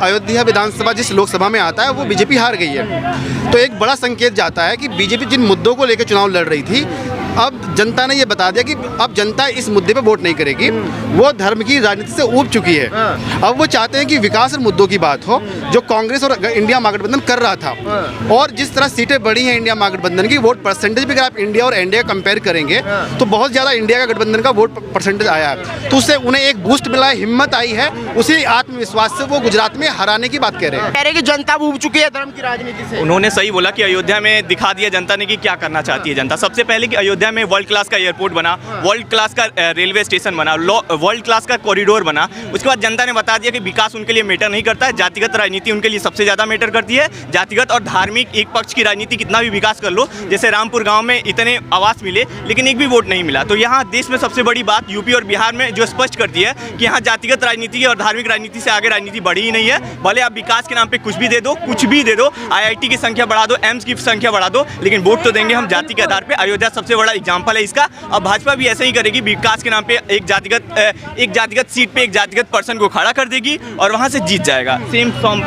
अयोध्या विधानसभा जिस लोकसभा में आता है वो बीजेपी हार गई है, तो एक बड़ा संकेत जाता है कि बीजेपी जिन मुद्दों को लेकर चुनाव लड़ रही थी, अब जनता ने ये बता दिया कि अब जनता इस मुद्दे पे वोट नहीं करेगी, वो धर्म की राजनीति से ऊब चुकी है। अब वो चाहते हैं कि विकास और मुद्दों की बात हो, जो कांग्रेस और इंडिया महागठबंधन कर रहा था। और जिस तरह सीटें बढ़ी हैं इंडिया महागठबंधन की, वोट परसेंटेज भी अगर आप इंडिया और एनडीए कंपेयर करेंगे तो बहुत ज़्यादा इंडिया का गठबंधन का वोट परसेंटेज आया है, तो उससे उन्हें एक बूस्ट मिला है, हिम्मत आई है, उसी आत्मविश्वास से वो गुजरात में हराने की बात कह रहे हैं। कह रहे कि जनता ऊब चुकी है धर्म की राजनीति से। उन्होंने सही बोला कि अयोध्या में दिखा दिया जनता ने कि क्या करना चाहती है जनता। सबसे पहले कि अयोध्या में वर्ल्ड क्लास का एयरपोर्ट बना, वर्ल्ड क्लास का रेलवे स्टेशन बना, वर्ल्ड क्लास का कॉरिडोर बना। उसके बाद जनता ने बता दिया कि विकास उनके लिए मैटर नहीं करता है, जातिगत राजनीति उनके लिए सबसे ज़्यादा मैटर करती है। जातिगत और धार्मिक एक पक्ष की राजनीति कितना भी विकास कर लो, जैसे रामपुर गाँव में इतने आवास मिले लेकिन एक भी वोट नहीं मिला, तो यहाँ देश में सबसे बड़ी बात यूपी और बिहार में जो स्पष्ट करती है कि यहाँ जातिगत राजनीति और धार्मिक राजनीति से आगे राजनीति बढ़ी ही नहीं है। भले आप विकास के नाम पे कुछ भी दे दो, कुछ भी दे दो, IIT की संख्या बढ़ा दो, एम्स की संख्या बढ़ा दो, लेकिन वोट तो देंगे हम जाति के आधार पे। अयोध्या सबसे बड़ा एग्जाम्पल है इसका। अब भाजपा भी ऐसे ही करेगी, विकास के नाम पे एक जातिगत सीट पे एक जातिगत पर्सन को खड़ा कर देगी और वहाँ से जीत जाएगा। Same form.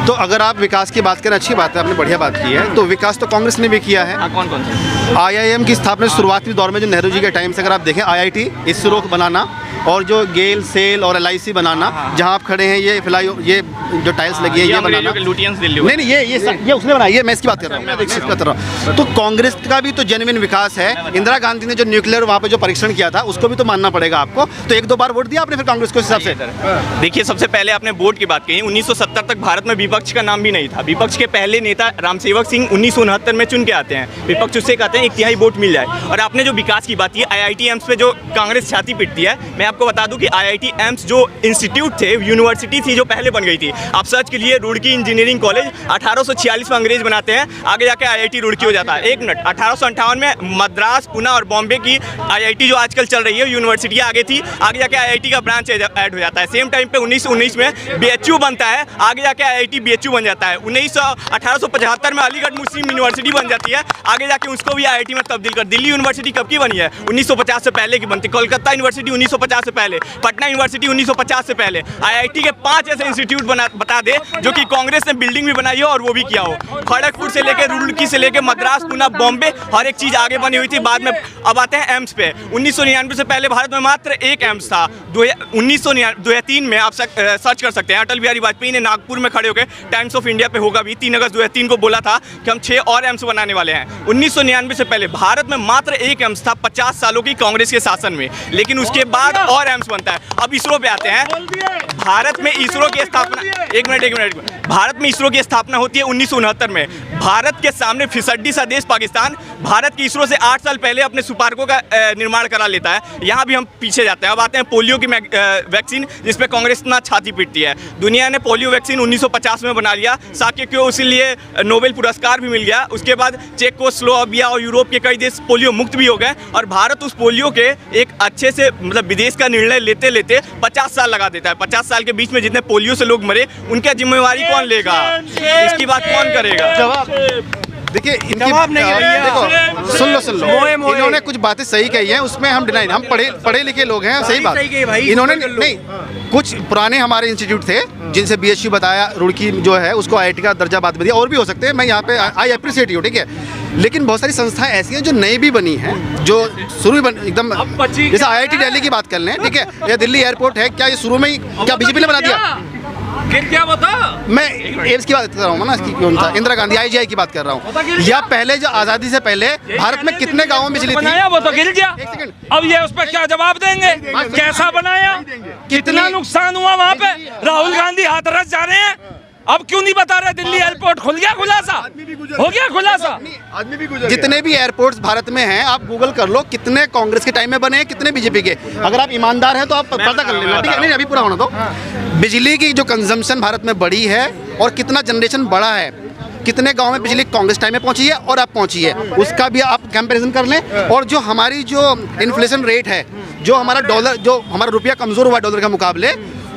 तो अगर आप विकास की बात करें, अच्छी बात है, आपने बढ़िया बात की है, तो विकास तो कांग्रेस ने भी किया है। कौन कौन से? IIM की स्थापना शुरुआती दौर में जो नेहरू जी के टाइम से अगर आप देखें, IIT, इसरो बनाना, और जो गेल, सेल और LIC बनाना, जहां आप खड़े हैं, ये फिलहाल ये जो टाइल्स लगी है ये बनाना, नहीं ये उसने बनाई है, मैं इसकी बात कर रहा हूँ। तो कांग्रेस का भी तो जेन्युइन विकास है। इंदिरा गांधी ने जो न्यूक्लियर वहाँ पे जो परीक्षण किया था उसको भी तो मानना पड़ेगा आपको। तो एक दो बार वोट दिया आपने फिर कांग्रेस को इस हिसाब से। देखिए, सबसे पहले आपने वोट की बात कही। 1970 तक भारत में विपक्ष का नाम भी नहीं था। विपक्ष के पहले नेता रामसेवक सिंह 1969 में चुन के आते हैं। विपक्ष उससे कहते हैं 1/3 वोट मिल जाए। और आपने जो विकास की बात की, IIT एम्स पे जो कांग्रेस छाती पीटती है, मैं आपको बता दूं कि IIT एम्स जो इंस्टीट्यूट थे, यूनिवर्सिटी थी जो पहले बन गई थी। आप सर्च के लिए रुड़की इंजीनियरिंग कॉलेज 1846 में अंग्रेज बनाते हैं, आगे जाके IIT रुड़की हो जाता है। एक मिनट, 1858 में मद्रास, पुणे और बॉम्बे की IIT जो आजकल चल रही है यूनिवर्सिटियाँ आगे थी, आगे जाके IIT का ब्रांच ऐड हो जाता है। सेम टाइम पे 1919 में BHU बनता है, आगे जाके IIT BHU बन जाता है। 1875 में अलीगढ़ मुस्लिम यूनिवर्सिटी बन जाती है, आगे जाके उसको भी IIT में तब्दील कर। दिल्ली यूनिवर्सिटी कब की बनी है? 1950 से पहले की बनती। कोलकाता यूनिवर्सिटी 1950 से पहले, पटना यूनिवर्सिटी 1950 से पहले। IIT के 5 ऐसे इंस्टीट्यूट बता दे जो कि कांग्रेस ने बिल्डिंग भी बनाई हो और वो भी किया हो। खड़गपुर से लेकर रुड़की से लेकर मद्रास, पुणे, बॉम्बे, हर एक चीज आगे बनी हुई थी। बाद में अब आते हैं एम्स पे। 1999 से पहले भारत में मात्र एक एम्स था। 2003 में आप सर्च कर सकते हैं, अटल बिहारी वाजपेयी ने नागपुर में खड़े होकर, टाइम्स ऑफ इंडिया पे होगा भी, 3 अगस्त 2003 को बोला था कि हम 6 और एम्स बनाने वाले हैं। 1999 से पहले भारत में मात्र एक एम्स था 50 सालों की कांग्रेस के शासन में, लेकिन उसके बाद और एम्स बनता है। अब इसरो पे आते हैं। भारत में इसरो की स्थापना, एक मिनट, भारत में इसरो की स्थापना होती है 1969 में। भारत के सामने फिसड्डी सा देश पाकिस्तान भारत की इसरो से 8 साल पहले अपने सुपार्को का निर्माण करा लेता है। यहाँ भी हम पीछे जाते हैं। अब आते हैं पोलियो की वैक्सीन, जिसपे कांग्रेस इतना छाती पीटती है। दुनिया ने पोलियो वैक्सीन 1950 में बना लिया, साक्य को इसीलिए नोबेल पुरस्कार भी मिल गया। उसके बाद चेकोस्लोवाकिया और यूरोप के कई देश पोलियो मुक्त भी हो गए, और भारत उस पोलियो के एक अच्छे से मतलब विदेश का निर्णय लेते लेते 50 साल लगा देता है। 50 साल के बीच में जितने पोलियो से लोग मरे, उनकी जिम्मेवारी कौन लेगा? इसकी बात कौन करेगा? देखिए, देखो, सुन लो, इन्होंने कुछ बातें सही कही हैं, उसमें हम डिनाई, हम पढ़े लिखे लोग हैं, सही बात। इन्होंने नहीं, कुछ पुराने हमारे इंस्टीट्यूट थे जिनसे BHU बताया, रुड़की जो है उसको IIT का दर्जा बाद में दिया, और भी हो सकते हैं, मैं यहाँ पे आई अप्रिशिएट यू, ठीक है। लेकिन बहुत सारी संस्थाएं ऐसी हैं जो नई भी बनी हैं, जो शुरू में एकदम, जैसे IIT दिल्ली की बात कर लें, ठीक है, या दिल्ली एयरपोर्ट है, क्या ये शुरू में ही क्या बीजेपी ने बना दिया? फिर क्या बता? मैं एम्स की बात कर रहा हूँ ना, कौन सा इंदिरा गांधी IGI की बात कर रहा हूँ। या पहले जो आज़ादी से पहले भारत में कितने गाँवों में बिजली थी? वो तो गिर गया। अब ये उस पर क्या जवाब देंगे? कैसा बनाया, कितना नुकसान हुआ वहाँ पे? राहुल गांधी हाथरस जा रहे हैं, अब क्यों नहीं बता रहे? दिल्ली एयरपोर्ट खुल गया, खुलासा हो गया, खुलासा। जितने भी एयरपोर्ट्स भारत में हैं, आप गूगल कर लो, कितने कांग्रेस के टाइम में बने हैं, कितने बीजेपी के। अगर आप ईमानदार हैं तो आप पता कर लेना, ठीक है। नहीं, अभी पूरा होना दो। बिजली की जो कंजम्पशन भारत में बढ़ी है और कितना जनरेशन बढ़ा है, कितने गांव में बिजली कांग्रेस टाइम में पहुंची है और अब पहुंची है, उसका भी आप कंपैरिजन कर लें। और जो हमारी जो इन्फ्लेशन रेट है, जो हमारा डॉलर, जो हमारा रुपया कमज़ोर हुआ डॉलर के मुकाबले,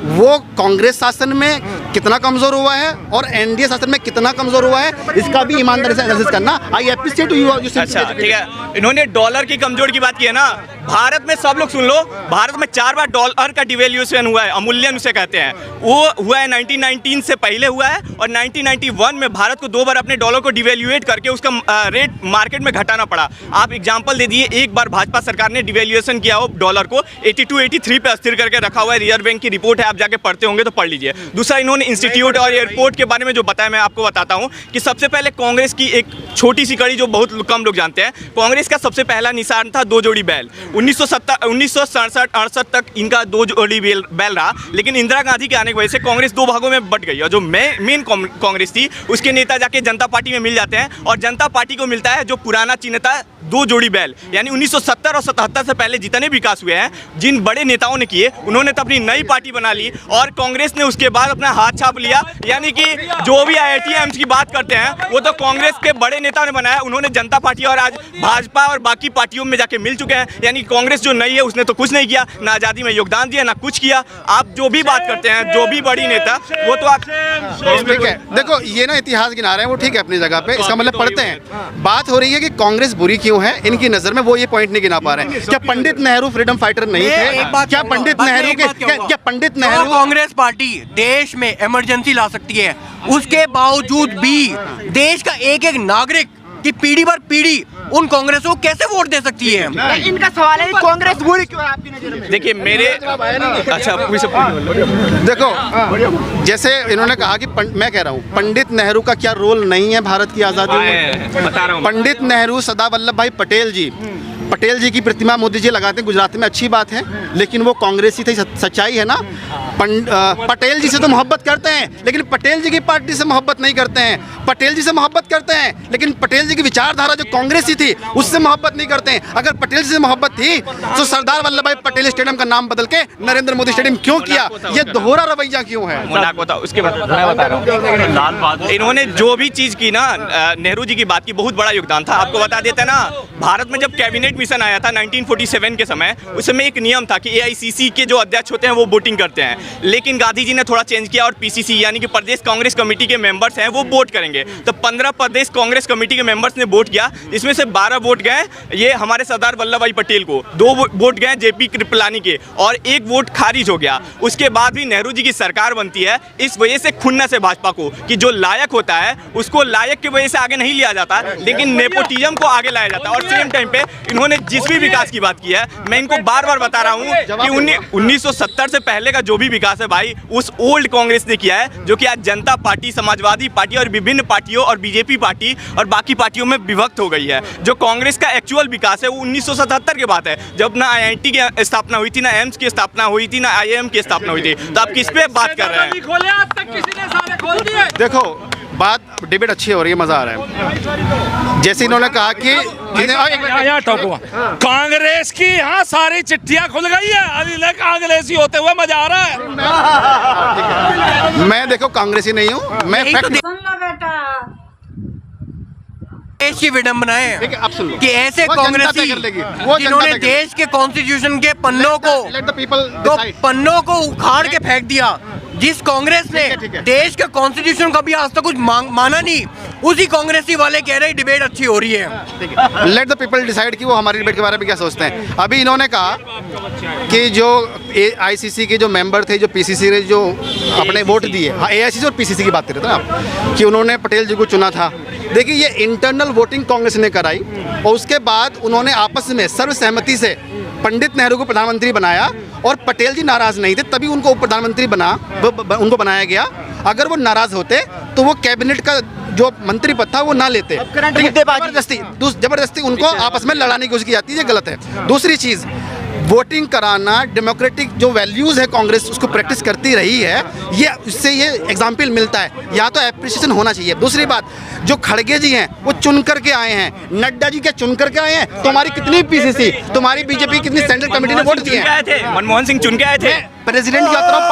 वो कांग्रेस शासन में कितना कमजोर हुआ है और एनडीए शासन में कितना कमजोर हुआ है, इसका भी ईमानदारी से एनालिसिस करना। आई एप्रिशिएट यू। अच्छा, ठीक है, इन्होंने डॉलर की कमजोर की बात की है ना। भारत में सब लोग सुन लो, भारत में 4 बार डॉलर का डिवेल्यूएशन हुआ है, अमूल्यन उसे कहते हैं। वो हुआ है 1919 से पहले हुआ है, और 1991 में भारत को 2 बार अपने डॉलर को डिवेल्यूएट करके उसका रेट मार्केट में घटाना पड़ा। आप एग्जांपल दे दिए, एक बार भाजपा सरकार ने डिवेल्यूएशन किया हो डॉलर को 82-83 पे अस्थिर करके रखा हुआ है। रिजर्व बैंक की रिपोर्ट है, आप जाके पढ़ते होंगे तो पढ़ लीजिए। दूसरा, इन्होंने इंस्टीट्यूट और एयरपोर्ट के बारे में जो बताया, मैं आपको बताता हूँ कि सबसे पहले कांग्रेस की एक छोटी सी कड़ी जो बहुत कम लोग जानते हैं, कांग्रेस का सबसे पहला निशान था 2 जोड़ी बैल। 1967-68 तक इनका 2 जोड़ी बैल रहा, लेकिन इंदिरा गांधी के आने की वजह से कांग्रेस 2 भागों में बट गई, और जो मेन कांग्रेस थी उसके नेता जाके जनता पार्टी में मिल जाते हैं, और जनता पार्टी को मिलता है जो पुराना चिन्ह था 2 जोड़ी बैल। यानी 1970 और 77 से पहले जितने विकास हुए हैं, जिन बड़े नेताओं ने किए, उन्होंने तो अपनी नई पार्टी बना ली, और कांग्रेस ने उसके बाद अपना हाथ छाप लिया। यानी कि जो भी IIT एम्स की बात करते हैं वो तो कांग्रेस के बड़े नेताओं ने बनाया। उन्होंने जनता पार्टी और आज भाजपा और बाकी पार्टियों में जाके मिल चुके हैं। यानी कांग्रेस जो नई है उसने तो कुछ नहीं किया, ना आज़ादी में योगदान दिया, ना कुछ किया। आप जो भी बात करते हैं, जो भी बड़ी नेता, वो तो आप ठीक है। देखो, ये ना इतिहास गिना रहे हैं, वो ठीक है अपनी जगह पे, इसका मतलब पढ़ते हैं। बात हो रही है कि कांग्रेस बुरी क्यों है इनकी नजर में, वो ये पॉइंट नहीं गिना पा रहे हैं। क्या पंडित नेहरू फ्रीडम फाइटर नहीं थे? क्या पंडित नेहरू के क्या पंडित नेहरू कांग्रेस पार्टी देश में इमरजेंसी ला सकती है, उसके बावजूद भी देश का एक एक नागरिक की पीढ़ी पर पीढ़ी उन कांग्रेस को कैसे वोट दे सकती है? इनका सवाल है कांग्रेस बुरी क्यों है आपकी नजर में? देखिए मेरे अच्छा देखो, जैसे इन्होंने कहा कि मैं कह रहा हूँ, पंडित नेहरू का क्या रोल नहीं है भारत की आज़ादी में? बता रहा हूँ। पंडित नेहरू, सरदार वल्लभ भाई पटेल जी की प्रतिमा मोदी जी लगाते हैं गुजरात में, अच्छी बात है, लेकिन वो कांग्रेसी थे, सच्चाई है ना। पटेल जी से तो मोहब्बत करते हैं, लेकिन पटेल जी की पार्टी से मोहब्बत नहीं करते हैं। पटेल जी से मोहब्बत करते हैं, लेकिन पटेल जी की विचारधारा जो कांग्रेसी थी उससे मोहब्बत नहीं करते हैं। अगर पटेल जी से मोहब्बत थी तो सरदार वल्लभ भाई पटेल स्टेडियम का नाम बदल के नरेंद्र मोदी स्टेडियम क्यों किया? ये दोहरा रवैया क्यों है? उसके बाद मैं बता रहा हूँ, इन्होंने जो भी चीज़ की ना, नेहरू जी की बात की, बहुत बड़ा योगदान था। आपको बता देते हैं ना, भारत में जब कैबिनेट मिशन आया था 1947 के समय, उस समय एक नियम था कि AICC के जो अध्यक्ष होते हैं वो वोटिंग करते हैं, लेकिन गांधी जी ने थोड़ा चेंज किया और PCC यानी कि प्रदेश कांग्रेस कमेटी के मेंबर्स हैं वो वोट करेंगे। तो 15 प्रदेश कांग्रेस कमेटी के मेंबर्स ने वोट किया, इसमें से 12 वोट गए ये हमारे सरदार वल्लभ भाई पटेल को, 2 वोट गए JP कृपलानी के, और 1 वोट खारिज हो गया। उसके बाद भी नेहरू जी की सरकार बनती है। इस वजह से खुन्नस है भाजपा को कि जो लायक होता है उसको लायक की वजह से आगे नहीं लिया जाता, लेकिन नेपोटिज्म को आगे लाया जाता है। और सेम टाइम पे इन्होंने जिस भी विकास की बात की है, मैं इनको बार बार बता रहा हूँ कि 1970 से पहले का जो भी विकास है भाई, उस ओल्ड कांग्रेस ने किया है, जो कि आज जनता पार्टी, समाजवादी पार्टी और विभिन्न पार्टियों और BJP पार्टी और बाकी पार्टियों में विभक्त हो गई है। जो कांग्रेस का एक्चुअल विकास है वो 1977 के बाद है, जब ना IIT की स्थापना हुई थी, ना एम्स की स्थापना हुई थी, ना IIM की स्थापना हुई थी। तो आप किस पे बात कर रहे हैं? देखो, बात डिबेट अच्छी हो रही है, मजा आ रहा है। जैसे इन्होंने कहा कि यहाँ टोकुआ कांग्रेस की यहाँ सारी चिट्ठियां खुल गई है, अभी कांग्रेसी होते हुए मजा आ रहा है। मैं देखो कांग्रेसी नहीं हूँ, मैं देश की विडंबना है कि ऐसे वो जनता तय कांग्रेसी कर लेगी, वो जिन्होंने जनता तय देश के कॉन्स्टिट्यूशन के पन्नों को उखाड़ के फेंक दिया। जिस कांग्रेस ने ठीक है। देश के कॉन्स्टिट्यूशन का भी आज तक कुछ माना नहीं, उसी कांग्रेसी वाले कह रहे डिबेट अच्छी हो रही है। लेट द पीपल डिसाइड कि वो हमारी डिबेट के बारे में क्या सोचते हैं। अभी इन्होंने कहा कि जो AICC के जो मेंबर थे, जो PCC ने जो अपने वोट दिए, हाँ AICC और PCC की बात कर रहे थे ना आप, कि उन्होंने पटेल जी को चुना था। देखिए, ये इंटरनल वोटिंग कांग्रेस ने कराई, और उसके बाद उन्होंने आपस में सर्वसहमति से पंडित नेहरू को प्रधानमंत्री बनाया, और पटेल जी नाराज नहीं थे, तभी उनको प्रधानमंत्री उनको बनाया गया। अगर वो नाराज होते तो वो कैबिनेट का जो मंत्री पद था वो ना लेते। जबरदस्ती उनको आपस में लड़ाने की कोशिश की जाती है, ये गलत है। दूसरी चीज़, वोटिंग कराना, डेमोक्रेटिक जो वैल्यूज़ है कांग्रेस उसको प्रैक्टिस करती रही है, ये इससे ये एग्जाम्पल मिलता है। या तो एप्रिसिएशन होना चाहिए। दूसरी बात, जो खड़गे जी हैं वो चुन करके आए हैं, नड्डा जी क्या चुन करके आए हैं? तुम्हारी कितनी PCC, तुम्हारी BJP कितनी सेंट्रल कमेटी ने वोट दिए हैं? मनमोहन सिंह चुन के आए थे। प्रेसिडेंट की बात कर रहा हूँ,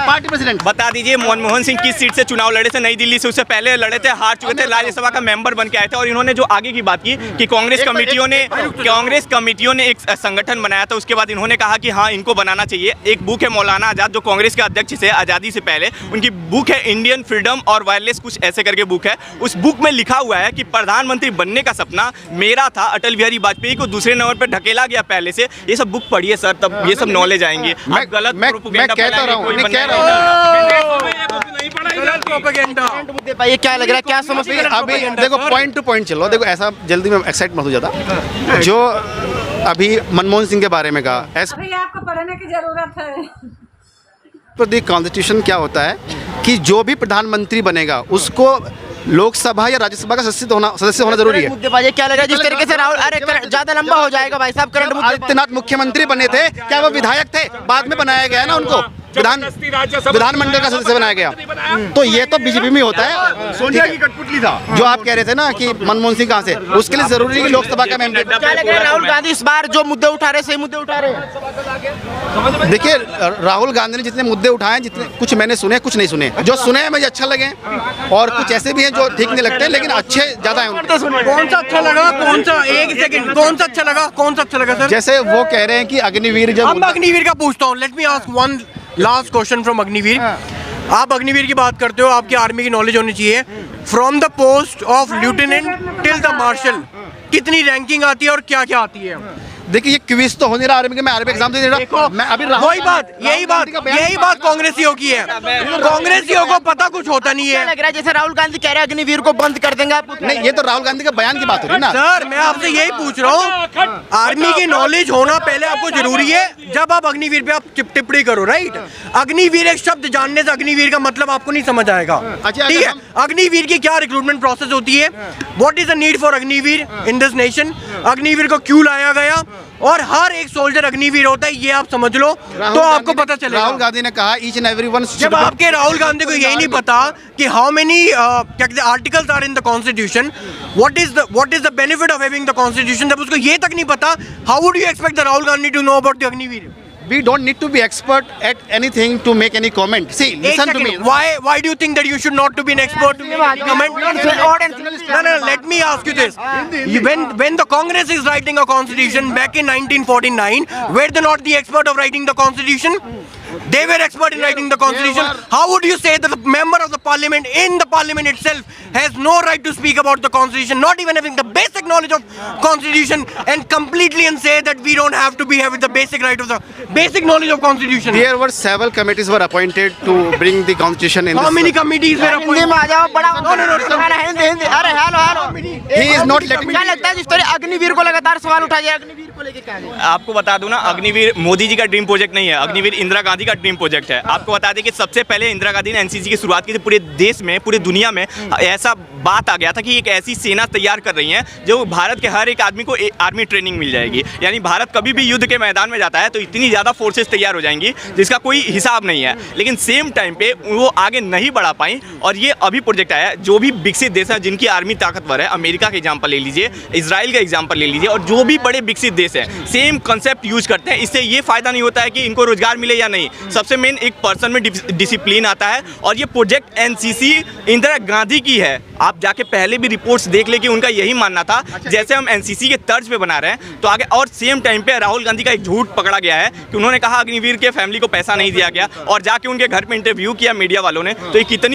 पार्टी प्रेसिडेंट। बता दीजिए मनमोहन सिंह किस सीट से चुनाव लड़े थे? नई दिल्ली से, उससे पहले लड़े थे, हार चुके थे, राज्यसभा का मेंबर बन के आए थे। और इन्होंने जो आगे की बात की कि कांग्रेस कमेटियों ने एक संगठन बनाया था, उसके बाद इन्होंने कहा कि हाँ इनको बनाना चाहिए। एक बुक है मौलाना आजाद जो कांग्रेस के अध्यक्ष से आज़ादी से पहले, उनकी बुक है इंडियन फ्रीडम और वायरलेस, कुछ ऐसे करके बुक है। उस बुक में लिखा हुआ है कि प्रधानमंत्री बनने का सपना मेरा था, अटल बिहारी वाजपेयी को दूसरे नंबर पर ढकेला गया पहले से। ये सब बुक पढ़िए सर, तब ये सब नॉलेज आएंगे। मैं कहता रहा हूँ, मुद्दे पर ये क्या लग रहा है, क्या समझते हैं? अभी देखो पॉइंट टू पॉइंट चलो, देखो ऐसा जल्दी में एक्साइट मत हो जाता। जो अभी मनमोहन सिंह के बारे में कहा, एज अभी आपको पढ़ने की जरूरत है। पर दी कॉन्स्टिट्यूशन क्या होता है कि जो भी प्रधानमंत्री बनेगा उसको लोकसभा या राज्यसभा का सदस्य होना जरूरी है। मुद्दे पर ये क्या लग रहा है जिस तरीके से राहुल, अरे ज्यादा लंबा हो जाएगा भाई साहब। करंट मुद्दे आदित्यनाथ मुख्यमंत्री बने थे, क्या वो विधायक थे? बाद में बनाया गया ना उनको, विधानमंडल का सदस्य बनाया गया। तो ये तो बीजेपी में होता है। सोनिया की कठपुतली था जो आप कह रहे थे ना कि मनमोहन सिंह कहाँ से, उसके लिए जरूरी है कि लोकसभा का मेंबर। क्या लग रहा है राहुल गांधी इस बार जो मुद्दे उठा रहे, सही मुद्दे उठा रहे हैं? देखिए राहुल गांधी ने जितने मुद्दे उठाए, जितने कुछ मैंने सुने, कुछ नहीं सुने। जो सुने हैं मुझे अच्छा लगे, और कुछ ऐसे भी हैं जो ठीक नहीं लगते, लेकिन अच्छे ज्यादा हैं। कौन सा अच्छा लगा? कौन सा? एक सेकंड, कौन सा अच्छा लगा? कौन सा अच्छा लगा सर? जैसे वो कह रहे हैं कि अग्निवीर जब अब अग्निवीर का पूछता हूँ। Let me ask one last question from Agniveer. आप अग्निवीर की बात करते हो, आपकी आर्मी की नॉलेज होनी चाहिए। From the post of lieutenant till the marshal कितनी रैंकिंग आती है और क्या क्या आती है? देखिए ये क्विज तो हो नहीं रहा आर्मी के, मैं आर्मी एग्जाम दे रहा। मैं अभी वही बात, यही बात कांग्रेसियों की है। कांग्रेसियों को पता कुछ होता नहीं क्या है। लग रहा है जैसे राहुल गांधी कह रहे हैं अग्निवीर को बंद कर देंगे आप? नहीं, ये तो राहुल गांधी के बयान की बात हो रही है ना सर। मैं आपसे यही पूछ रहा हूँ, आर्मी की नॉलेज होना पहले आपको जरूरी है, जब आप अग्निवीर पे आप टिप्पणी करो, राइट? अग्निवीर एक शब्द जानने से अग्निवीर का मतलब आपको नहीं समझ आएगा, ठीक है? अग्निवीर की क्या रिक्रूटमेंट प्रोसेस होती है, what is the need for Agniveer in this nation, Agniveer को क्यों लाया गया, और हर एक सोल्जर अग्निवीर होता है, ये आप समझ लो तो आपको पता चलेगा। राहुल गांधी ने कहा ईच एंड एवरीवन। जब आपके राहुल गांधी को यही नहीं पता कि हाउ मेनी क्या कहते हैं articles are in the constitution, what is the benefit of having the constitution, जब उसको ये तक नहीं पता, how would you expect the Rahul Gandhi to know about the Agniveer? We don't need to be expert at anything to make any comment. See, listen to me. Why do you think that you should not to be an expert to make any comment? No, let me ask you this. When the Congress is writing a constitution back in 1949, were they not the expert of writing the constitution? They were expert in writing the constitution. How would you say that the member of the parliament in the parliament itself has no right to speak about the constitution, not even having the basic knowledge of constitution, and completely and say that we don't have to be having the basic right of the basic knowledge of constitution? There were several committees were appointed to bring the constitution in. How many committees were appointed? Hindi में आ जाओ, बड़ा हिंदी। अरे hello He is not letting me. क्या लगता है जिस तरह अग्निवीर को लगातार सवाल उठा जाए, अग्निवीर को लेके क्या है? आपको बता दूं ना, अग्निवीर मोदी जी का ड्रीम प्रोजेक्ट नहीं है, अग्निवीर इंदिरा गांधी का ड्रीम प्रोजेक्ट है। आपको बता दें कि सबसे पहले इंदिरा गांधी ने एनसीसी की शुरुआत की थी। पूरे देश में, पूरी दुनिया में ऐसा बात आ गया था कि एक ऐसी सेना तैयार कर रही है जो भारत के हर एक आदमी को आर्मी ट्रेनिंग मिल जाएगी। यानी भारत कभी भी युद्ध के मैदान में जाता है तो इतनी ज़्यादा फोर्सेस तैयार हो जाएंगी जिसका कोई हिसाब नहीं है। लेकिन सेम टाइम पे वो आगे नहीं बढ़ा पाई, और ये अभी प्रोजेक्ट आया है। जो भी विकसित देश है जिनकी आर्मी ताकतवर है, अमेरिका का एग्जाम्पल ले लीजिए, इसराइल का एग्जाम्पल ले लीजिए, और जो भी बड़े विकसित देश हैं सेम कंसेप्ट यूज करते हैं। इससे ये फायदा नहीं होता है कि इनको रोजगार मिले या नहीं, सबसे मेन एक पर्सन में डिसिप्लिन आता है। और ये प्रोजेक्ट एनसीसी इंदिरा गांधी की है। आप जाके पहले भी रिपोर्ट्स देख ले कि उनका यही मानना था, जैसे हम एनसीसी के तर्ज पे बना रहे हैं तो आगे। और सेम टाइम पे राहुल गांधी का एक झूठ पकड़ा गया है कि उन्होंने कहा अग्निवीर के फैमिली को पैसा नहीं दिया गया, और जाके उनके घर पे इंटरव्यू किया मीडिया वालों ने, तो ये कितनी